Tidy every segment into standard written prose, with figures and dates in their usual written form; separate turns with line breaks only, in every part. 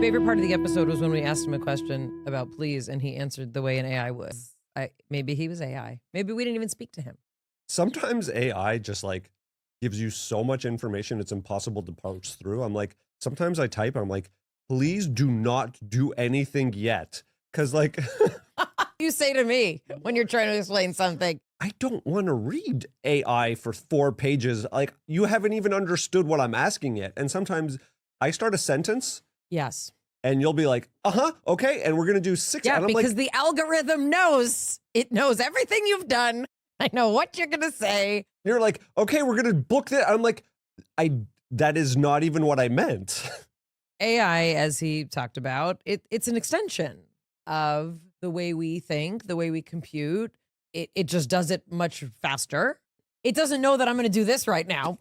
Favorite part of the episode was when we asked him a question about please, and he answered the way an AI would. Maybe he was AI. Maybe we didn't even speak to him.
Sometimes AI just like gives you so much information it's impossible to parse through. I'm like, sometimes I type, I'm like, please do not do anything yet. Cause like
you say to me when you're trying to explain something.
I don't want to read AI for 4 pages. Like you haven't even understood what I'm asking yet. And sometimes I start a sentence.
Yes.
And you'll be like, okay. And we're going to do 6.
Yeah,
and I'm
because
like,
the algorithm knows. It knows everything you've done. I know what you're going to say.
You're like, okay, we're going to book that. I'm like, that is not even what I meant.
AI, as he talked about, it's an extension of the way we think, the way we compute. It just does it much faster. It doesn't know that I'm going to do this right now.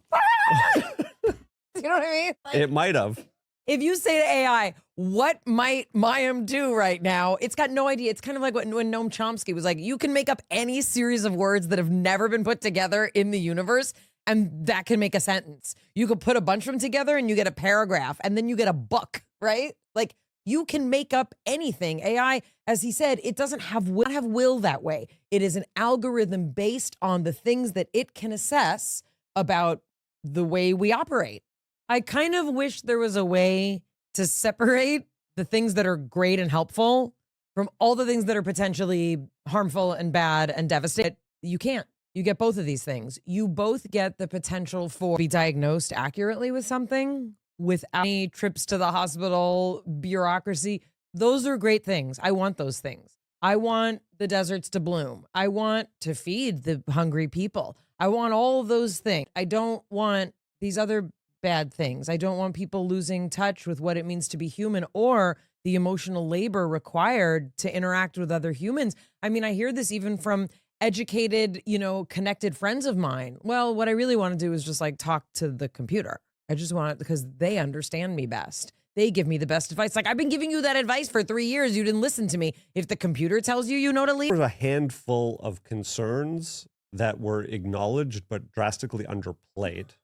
You know what I mean? Like,
it might have.
If you say to AI, what might Mayim do right now? It's got no idea. It's kind of like when Noam Chomsky was like, you can make up any series of words that have never been put together in the universe, and that can make a sentence. You could put a bunch of them together and you get a paragraph, and then you get a book, right? Like, you can make up anything. AI, as he said, it doesn't have will that way. It is an algorithm based on the things that it can assess about the way we operate. I kind of wish there was a way to separate the things that are great and helpful from all the things that are potentially harmful and bad and devastating. You can't. You get both of these things. You both get the potential for be diagnosed accurately with something without any trips to the hospital, bureaucracy. Those are great things. I want those things. I want the deserts to bloom. I want to feed the hungry people. I want all of those things. I don't want these other bad things. I don't want people losing touch with what it means to be human or the emotional labor required to interact with other humans. I mean, I hear this even from educated, connected friends of mine. Well, what I really want to do is just like talk to the computer. I just want it because they understand me best. They give me the best advice. Like, I've been giving you that advice for 3 years. You didn't listen to me. If the computer tells you, you know to leave.
There's a handful of concerns that were acknowledged but drastically underplayed.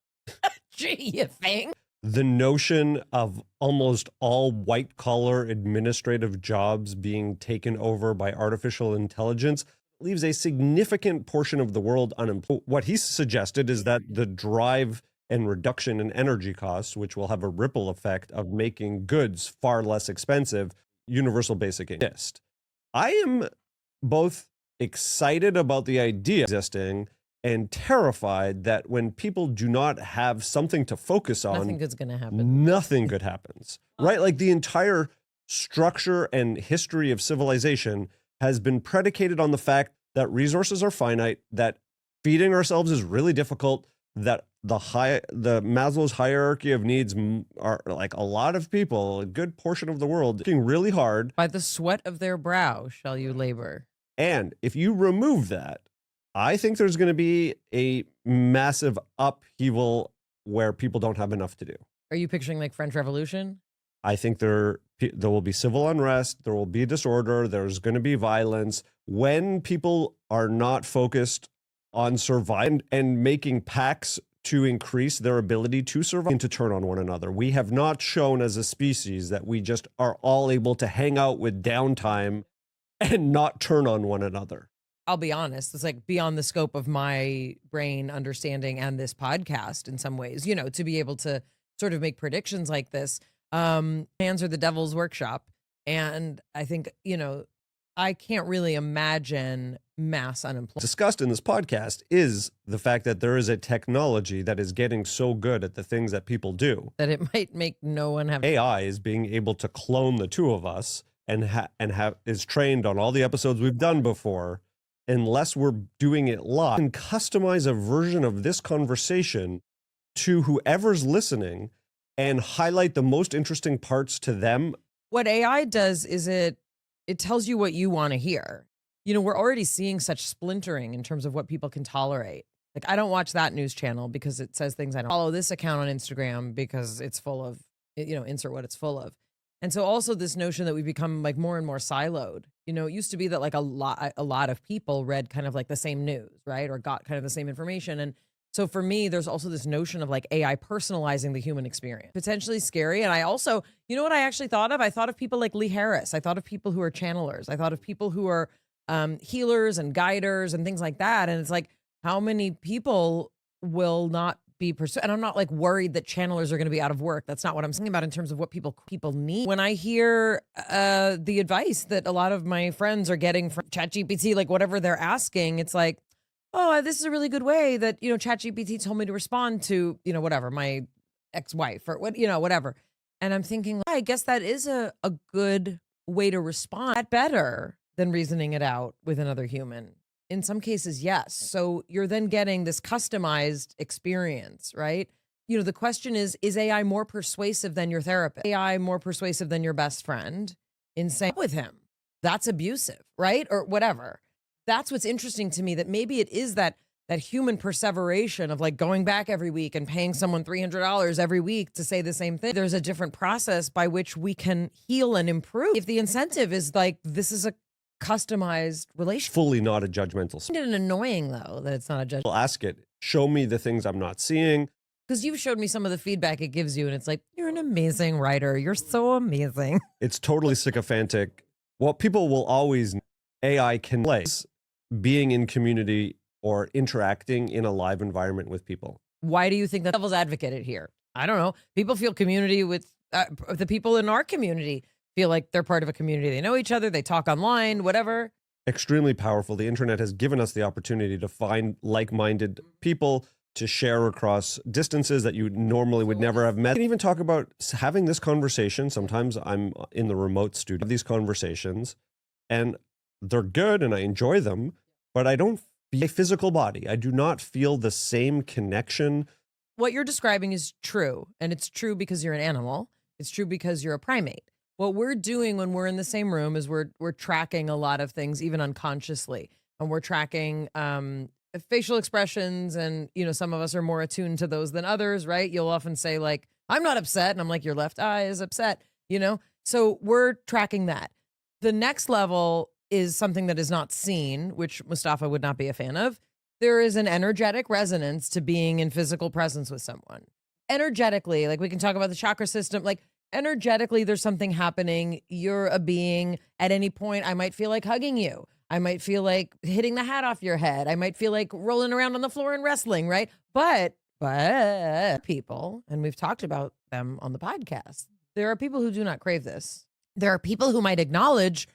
Gee, you think?
The notion of almost all white-collar administrative jobs being taken over by artificial intelligence leaves a significant portion of the world unemployed. What he suggested is that the drive and reduction in energy costs, which will have a ripple effect of making goods far less expensive, universal basic income. I am both excited about the idea existing and terrified that when people do not have something to focus on,
nothing good's going to happen.
Nothing good happens, right? Like the entire structure and history of civilization has been predicated on the fact that resources are finite, that feeding ourselves is really difficult, that the Maslow's hierarchy of needs are like a lot of people, a good portion of the world, working really hard.
By the sweat of their brow shall you labor.
And if you remove that, I think there's going to be a massive upheaval where people don't have enough to do.
Are you picturing like French Revolution?
I think there will be civil unrest, there will be disorder, there's going to be violence. When people are not focused on surviving and making pacts to increase their ability to survive and to turn on one another. We have not shown as a species that we just are all able to hang out with downtime and not turn on one another.
I'll be honest, it's like beyond the scope of my brain understanding and this podcast in some ways, to be able to sort of make predictions like this. Hands are the devil's workshop. And I think, I can't really imagine mass unemployment.
Discussed in this podcast is the fact that there is a technology that is getting so good at the things that people do
that it might make no one have.
AI is being able to clone the two of us and is trained on all the episodes we've done before. Unless we're doing it live, and customize a version of this conversation to whoever's listening and highlight the most interesting parts to them.
What AI does is it tells you what you want to hear. We're already seeing such splintering in terms of what people can tolerate. Like, I don't watch that news channel because it says things I don't follow this account on Instagram because it's full of, insert what it's full of. And so also this notion that we've become like more and more siloed. It used to be that like a lot of people read kind of like the same news, right? Or got kind of the same information. And So for me, there's also this notion of like AI personalizing the human experience, potentially scary. And I also, you know what I actually thought of? I thought of people like Lee Harris. I thought of people who are channelers. I thought of people who are healers and guiders and things like that. And it's like, how many people will not be pursued? And I'm not like worried that channelers are going to be out of work. That's not what I'm thinking about in terms of what people need. When I hear the advice that a lot of my friends are getting from ChatGPT, like whatever they're asking, it's like, oh, this is a really good way that, ChatGPT told me to respond to, whatever, my ex-wife or what, whatever. And I'm thinking, I guess that is a good way to respond. That better than reasoning it out with another human. In some cases, yes. So you're then getting this customized experience, right? The question is AI more persuasive than your therapist? AI more persuasive than your best friend in saying with him? That's abusive, right? Or whatever. That's what's interesting to me, that maybe it is that human perseveration of like going back every week and paying someone $300 every week to say the same thing. There's a different process by which we can heal and improve. If the incentive is like, this is a customized relationship.
Fully not a judgmental.
Isn't it annoying though that it's not a judgment?
I'll ask it, show me the things I'm not seeing.
Because you've showed me some of the feedback it gives you and it's like, you're an amazing writer. You're so amazing.
It's totally sycophantic. What people will always, AI can place being in community or interacting in a live environment with people.
Why do you think that devil's advocate here? I don't know. People feel community with the people in our community feel like they're part of a community. They know each other. They talk online, whatever.
Extremely powerful. The internet has given us the opportunity to find like-minded people to share across distances that you normally would never have met. I can even talk about having this conversation. Sometimes I'm in the remote studio, these conversations, and they're good and I enjoy them, but I don't feel a physical body. I do not feel the same connection.
What you're describing is true, and it's true because you're an animal. It's true because you're a primate. What we're doing when we're in the same room is we're tracking a lot of things, even unconsciously, and we're tracking facial expressions, and some of us are more attuned to those than others, right? You'll often say like, I'm not upset, and I'm like, your left eye is upset, So we're tracking that. The next level is something that is not seen, which Mustafa would not be a fan of. There is an energetic resonance to being in physical presence with someone. Energetically, like we can talk about the chakra system, like energetically, there's something happening. You're a being. At any point, I might feel like hugging you. I might feel like hitting the hat off your head. I might feel like rolling around on the floor and wrestling, right? But people, and we've talked about them on the podcast, there are people who do not crave this. There are people who might acknowledge,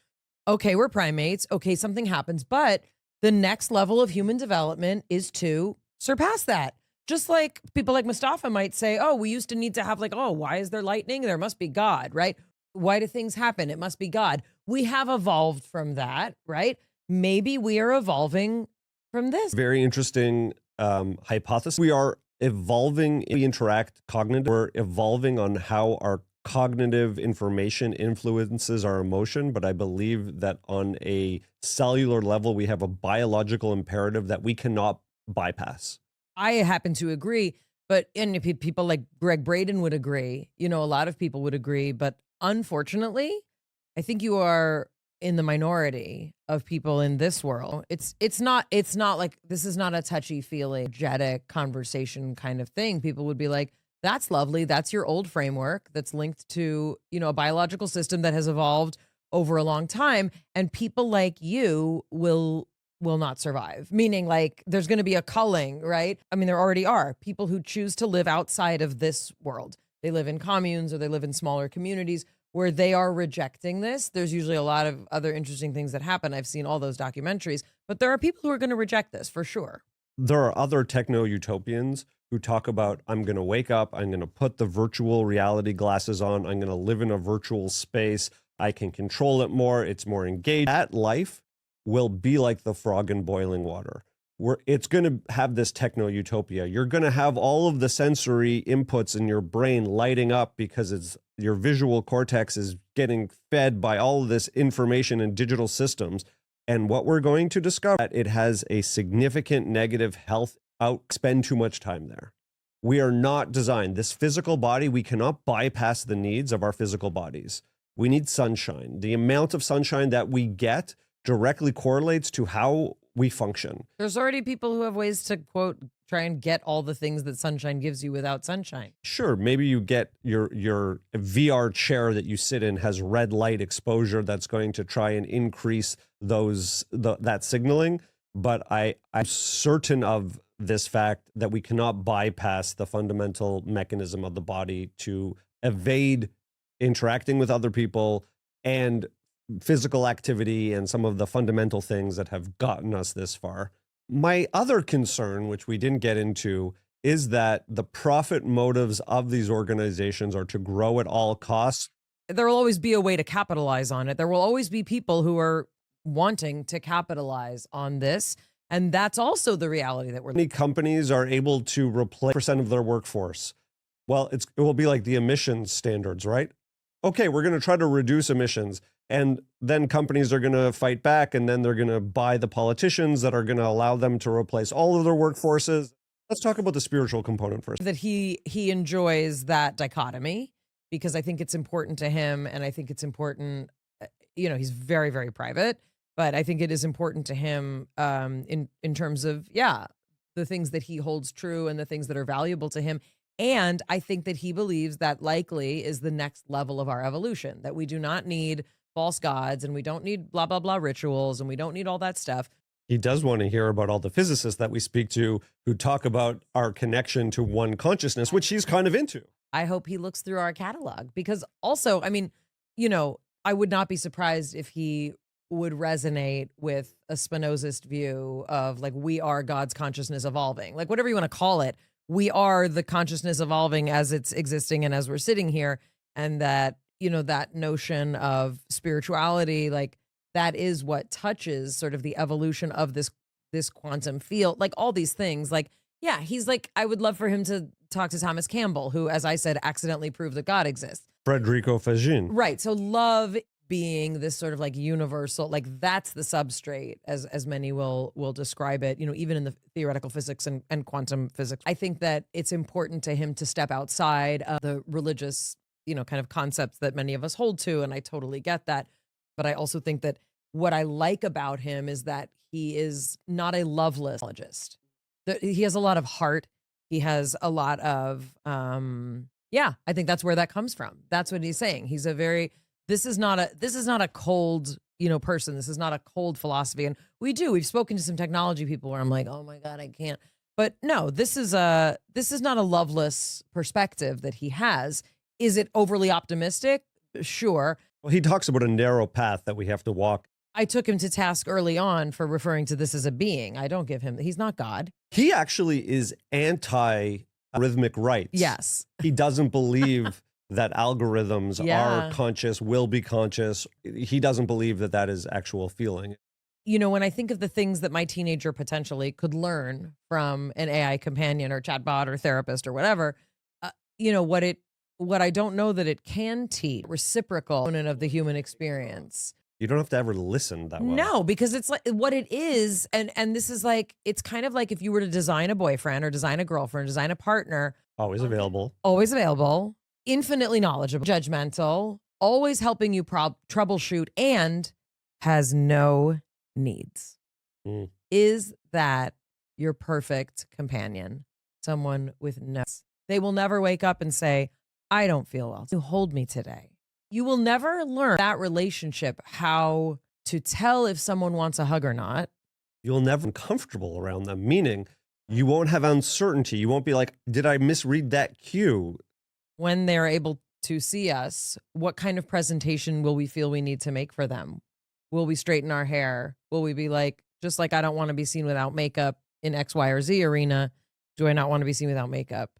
okay, we're primates. Okay, something happens. But the next level of human development is to surpass that. Just like people like Mustafa might say, oh, we used to need to have like, oh, why is there lightning? There must be God, right? Why do things happen? It must be God. We have evolved from that, right? Maybe we are evolving from this.
Very interesting hypothesis. We are evolving, we interact cognitively. We're evolving on how our cognitive information influences our emotion, but I believe that on a cellular level, we have a biological imperative that we cannot bypass.
I happen to agree, and people like Greg Braden would agree, a lot of people would agree, but unfortunately, I think you are in the minority of people in this world. It's not like, this is not a touchy-feely, energetic conversation kind of thing. People would be like, that's lovely. That's your old framework that's linked to, a biological system that has evolved over a long time. And people like you will not survive. Meaning like there's going to be a culling, right? I mean, there already are people who choose to live outside of this world. They live in communes or they live in smaller communities where they are rejecting this. There's usually a lot of other interesting things that happen. I've seen all those documentaries, but there are people who are going to reject this for sure.
There are other techno-utopians who talk about, I'm going to wake up, I'm going to put the virtual reality glasses on, I'm going to live in a virtual space, I can control it more, it's more engaged. That life will be like the frog in boiling water. It's going to have this techno-utopia. You're going to have all of the sensory inputs in your brain lighting up because your visual cortex is getting fed by all of this information and digital systems. And what we're going to discover, that it has a significant negative health spend too much time there. We are not designed. This physical body, we cannot bypass the needs of our physical bodies. We need sunshine. The amount of sunshine that we get directly correlates to how we function.
There's already people who have ways to, quote, try and get all the things that sunshine gives you without sunshine.
Sure, maybe you get your VR chair that you sit in has red light exposure that's going to try and increase that signaling. But I'm certain of this fact that we cannot bypass the fundamental mechanism of the body to evade interacting with other people and physical activity and some of the fundamental things that have gotten us this far. My other concern, which we didn't get into, is that the profit motives of these organizations are to grow at all costs.
There will always be a way to capitalize on it. There will always be people who are wanting to capitalize on this. And that's also the reality that we're.
Many companies are able to replace % of their workforce. Well, it will be like the emissions standards, right? Okay, we're going to try to reduce emissions. And then companies are going to fight back, and then they're going to buy the politicians that are going to allow them to replace all of their workforces. Let's talk about the spiritual component first.
That he enjoys that dichotomy because I think it's important to him, and I think it's important, he's very, very private, but I think it is important to him in terms of, the things that he holds true and the things that are valuable to him. And I think that he believes that likely is the next level of our evolution, that we do not need false gods and we don't need blah, blah, blah rituals and we don't need all that stuff.
He does want to hear about all the physicists that we speak to who talk about our connection to one consciousness, which he's kind of into.
I hope he looks through our catalog because also, I mean, I would not be surprised if he would resonate with a Spinozist view of like, we are God's consciousness evolving, like whatever you want to call it. We are the consciousness evolving as it's existing and as we're sitting here. And that, that notion of spirituality, like that is what touches sort of the evolution of this quantum field, like all these things. Like, yeah, he's like, I would love for him to talk to Thomas Campbell, who, as I said, accidentally proved that God exists.
Federico Fagin.
Right. So love being this sort of like universal, like that's the substrate as many will describe it, even in the theoretical physics and quantum physics. I think that it's important to him to step outside of the religious, kind of concepts that many of us hold to. And I totally get that. But I also think that what I like about him is that he is not a loveless psychologist. He has a lot of heart. He has a lot of, I think that's where that comes from. That's what he's saying. He's this is not a cold, person. This is not a cold philosophy. And we've spoken to some technology people where I'm like, oh my God, I can't. But no, this is not a loveless perspective that he has. Is it overly optimistic? Sure.
Well, he talks about a narrow path that we have to walk.
I took him to task early on for referring to this as a being. I don't give him, he's not God.
He actually is anti-rhythmic rights.
Yes.
He doesn't believe that algorithms are conscious, will be conscious. He doesn't believe that is actual feeling.
When I think of the things that my teenager potentially could learn from an AI companion or chatbot or therapist or whatever, what I don't know that it can teach, reciprocal component of the human experience.
You don't have to ever listen that well.
No, because it's like what it is. And this is like, it's kind of like if you were to design a boyfriend or design a girlfriend, design a partner.
Always available.
Infinitely knowledgeable, judgmental, always helping you troubleshoot, and has no needs. Is that your perfect companion? Someone with no. They will never wake up and say, I don't feel well. You hold me today. You will never learn that relationship, how to tell if someone wants a hug or not.
You'll never be comfortable around them, meaning you won't have uncertainty. You won't be like, did I misread that cue?
When they're able to see us, what kind of presentation will we feel we need to make for them? Will we straighten our hair? Will we be like, just like I don't want to be seen without makeup in X, Y, or Z arena, do I not want to be seen without makeup?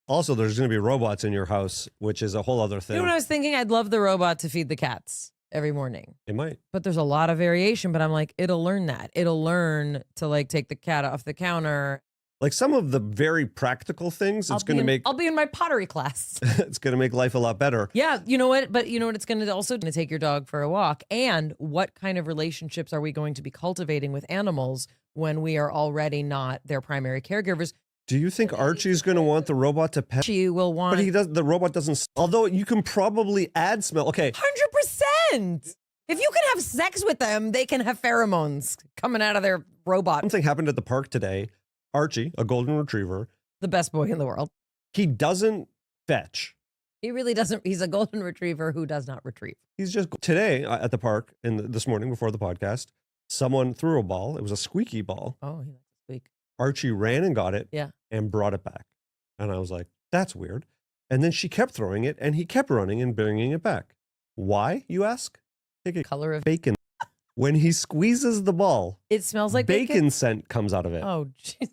Also, there's going to be robots in your house, which is a whole other thing.
You know what I was thinking? I'd love the robot to feed the cats every morning.
It might.
But there's a lot of variation, but I'm like, it'll learn that. It'll learn to like take the cat off the counter.
Like some of the very practical things, I'll
be in my pottery class.
It's going to make life a lot better.
Yeah, you know what? But you know what? It's going to also take your dog for a walk. And what kind of relationships are we going to be cultivating with animals when we are already not their primary caregivers?
Do you think Archie's going to want the robot to pet?
She will want.
But the robot doesn't. Although you can probably add smell. Okay.
100%. If you can have sex with them, they can have pheromones coming out of their robot.
Something happened at the park today. Archie, a golden retriever,
The best boy in the world.
he doesn't fetch.
He really doesn't. He's a golden retriever who does not retrieve.
He's just today at the park and this morning before the podcast, someone threw a ball. It was a squeaky ball.
Oh, he likes to squeak.
Archie ran and got it
Yeah.
and brought it back. And I was like, that's weird. And then she kept throwing it and he kept running and bringing it back. Why, you ask? Take a
Color of
bacon. When he squeezes the ball,
it smells like
bacon scent comes out of it.
Oh, geez.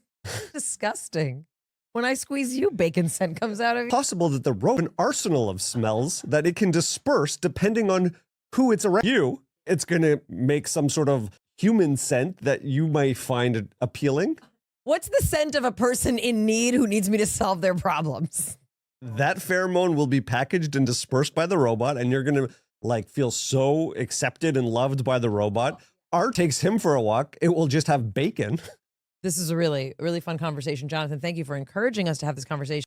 Disgusting. When I squeeze you, bacon scent comes out of you.
Possible that the rope an arsenal of smells that it can disperse depending on who it's around you. It's going to make some sort of human scent that you might find appealing.
What's the scent of a person in need who needs me to solve their problems?
That pheromone will be packaged and dispersed by the robot, and you're going to like feel so accepted and loved by the robot. Art takes him for a walk. It will just have bacon.
This is a really, really fun conversation. Jonathan, thank you for encouraging us to have this conversation.